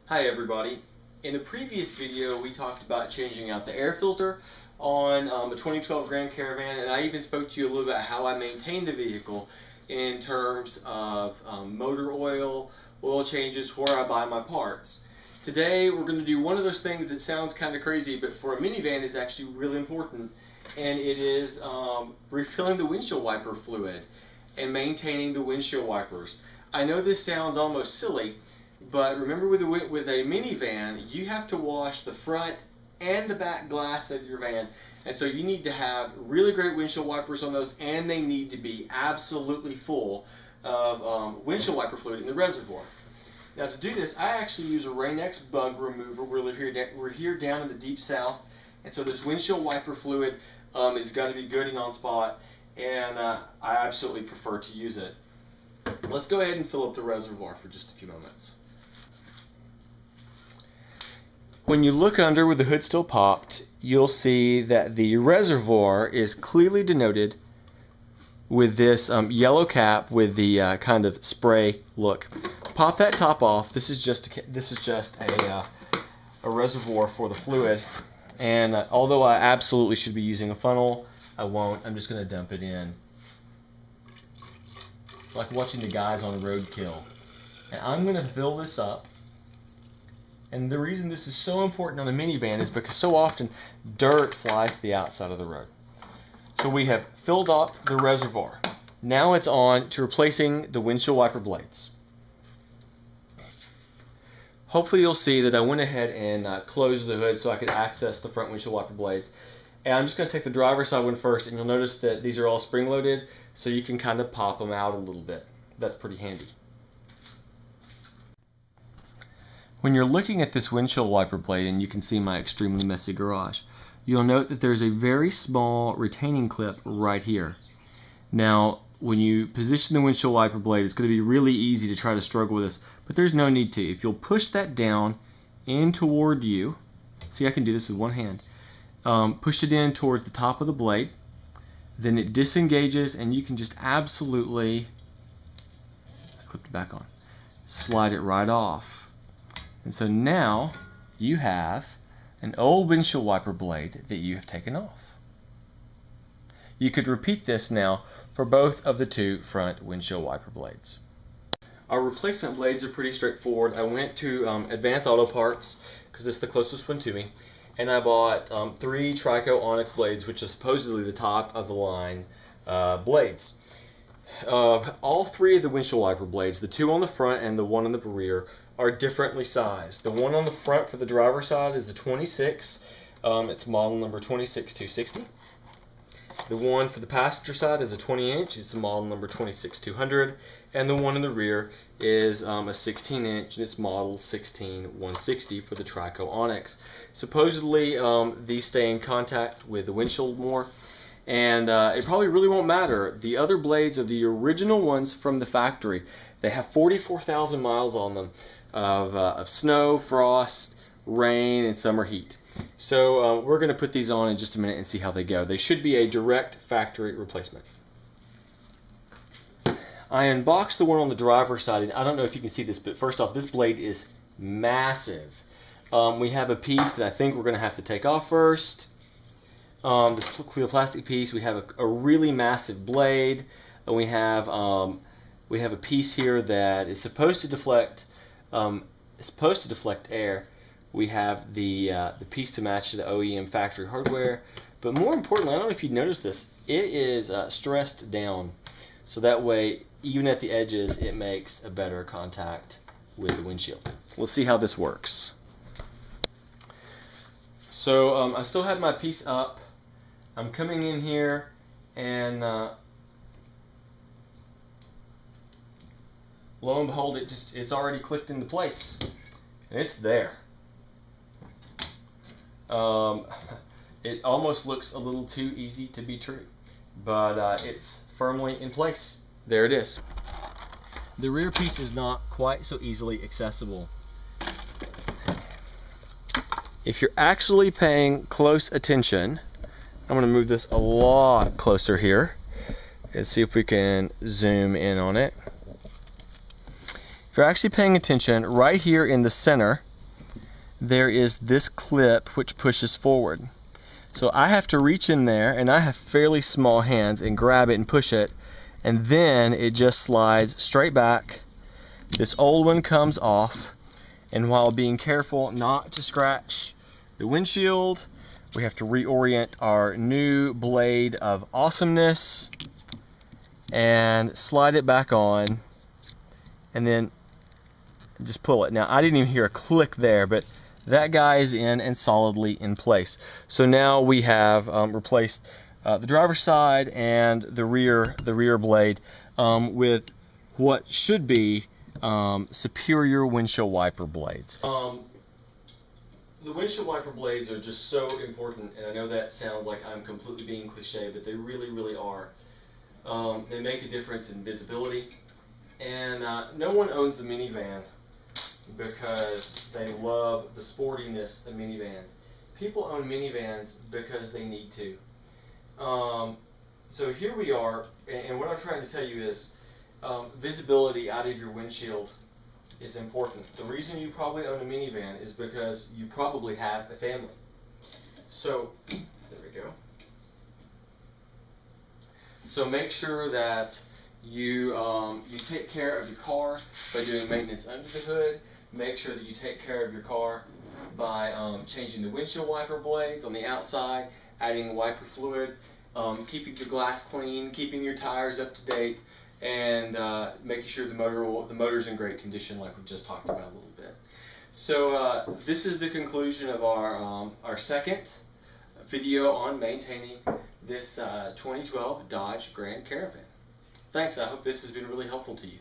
Hi everybody. In a previous video we talked about changing out the air filter on the 2012 Grand Caravan, and I even spoke to you a little bit about how I maintain the vehicle in terms of motor oil, oil changes, where I buy my parts. Today we're going to do one of those things that sounds kind of crazy, but for a minivan is actually really important, and it is refilling the windshield wiper fluid and maintaining the windshield wipers. I know this sounds almost silly, but remember with a minivan, you have to wash the front and the back glass of your van. And so you need to have really great windshield wipers on those, and they need to be absolutely full of windshield wiper fluid in the reservoir. Now to do this, I actually use a Rain-X bug remover. We're here down in the deep south, and so this windshield wiper fluid is got to be good and on spot, and I absolutely prefer to use it. Let's go ahead and fill up the reservoir for just a few moments. When you look under with the hood still popped, you'll see that the reservoir is clearly denoted with this yellow cap with the kind of spray look. Pop that top off. This is just a reservoir for the fluid, and although I absolutely should be using a funnel, I won't. I'm just going to dump it in, like watching the guys on roadkill. And I'm going to fill this up. And the reason this is so important on a minivan is because so often dirt flies to the outside of the road. So we have filled up the reservoir. Now it's on to replacing the windshield wiper blades. Hopefully you'll see that I went ahead and closed the hood so I could access the front windshield wiper blades. And I'm just going to take the driver's side one first, and you'll notice that these are all spring loaded, so you can kind of pop them out a little bit. That's pretty handy. When you're looking at this windshield wiper blade, and you can see my extremely messy garage, you'll note that there's a very small retaining clip right here. Now, when you position the windshield wiper blade, it's going to be really easy to try to struggle with this, but there's no need to. If you'll push that down in toward you, see, I can do this with one hand, push it in towards the top of the blade, then it disengages, and you can just absolutely, clip it back on, slide it right off. And so now you have an old windshield wiper blade that you have taken off. You could repeat this now for both of the two front windshield wiper blades. Our replacement blades are pretty straightforward. I went to Advanced Auto Parts because it's the closest one to me, and I bought 3 Trico Onyx blades, which is supposedly the top of the line blades. All 3 of the windshield wiper blades, the 2 on the front and the 1 on the rear, are differently sized. The one on the front for the driver's side is a 26. It's model number 26260. The one for the passenger side is a 20-inch. It's a model number 26200. And the one in the rear is a 16-inch, and it's model 16160 for the Trico Onyx. Supposedly, these stay in contact with the windshield more, and it probably really won't matter. The other blades are the original ones from the factory. They have 44,000 miles on them of snow, frost, rain, and summer heat. So we're going to put these on in just a minute and see how they go. They should be a direct factory replacement. I unboxed the one on the driver's side, and I don't know if you can see this, but first off, this blade is massive. We have a piece that I think we're going to have to take off first. This clear plastic piece. We have a really massive blade, and we have a piece here that is supposed to deflect. It's supposed to deflect air. We have the piece to match to the OEM factory hardware. But more importantly, I don't know if you noticed this, it is stressed down. So that way, even at the edges, it makes a better contact with the windshield. Let's see how this works. So I still have my piece up. I'm coming in here, and lo and behold, it's already clicked into place, and it's there. It almost looks a little too easy to be true, but it's firmly in place. There it is. The rear piece is not quite so easily accessible. If you're actually paying close attention, I'm going to move this a lot closer here and see if we can zoom in on it. If you're actually paying attention, right here in the center there is this clip which pushes forward. So I have to reach in there, and I have fairly small hands, and grab it and push it, and then it just slides straight back. This old one comes off, and while being careful not to scratch the windshield, we have to reorient our new blade of awesomeness and slide it back on, and then just pull it. Now, I didn't even hear a click there, but that guy is in and solidly in place. So now we have replaced the driver's side and the rear blade with what should be superior windshield wiper blades. The windshield wiper blades are just so important, and I know that sounds like I'm completely being cliche, but they really, really are. They make a difference in visibility, and no one owns a minivan because they love the sportiness of minivans. People own minivans because they need to. So here we are, and what I'm trying to tell you is visibility out of your windshield is important. The reason you probably own a minivan is because you probably have a family. So, there we go. So make sure that you take care of your car by doing maintenance under the hood. Make sure that you take care of your car by changing the windshield wiper blades on the outside, adding wiper fluid, keeping your glass clean, keeping your tires up to date, and making sure the motor's in great condition, like we just talked about a little bit. So this is the conclusion of our second video on maintaining this 2012 Dodge Grand Caravan. Thanks. I hope this has been really helpful to you.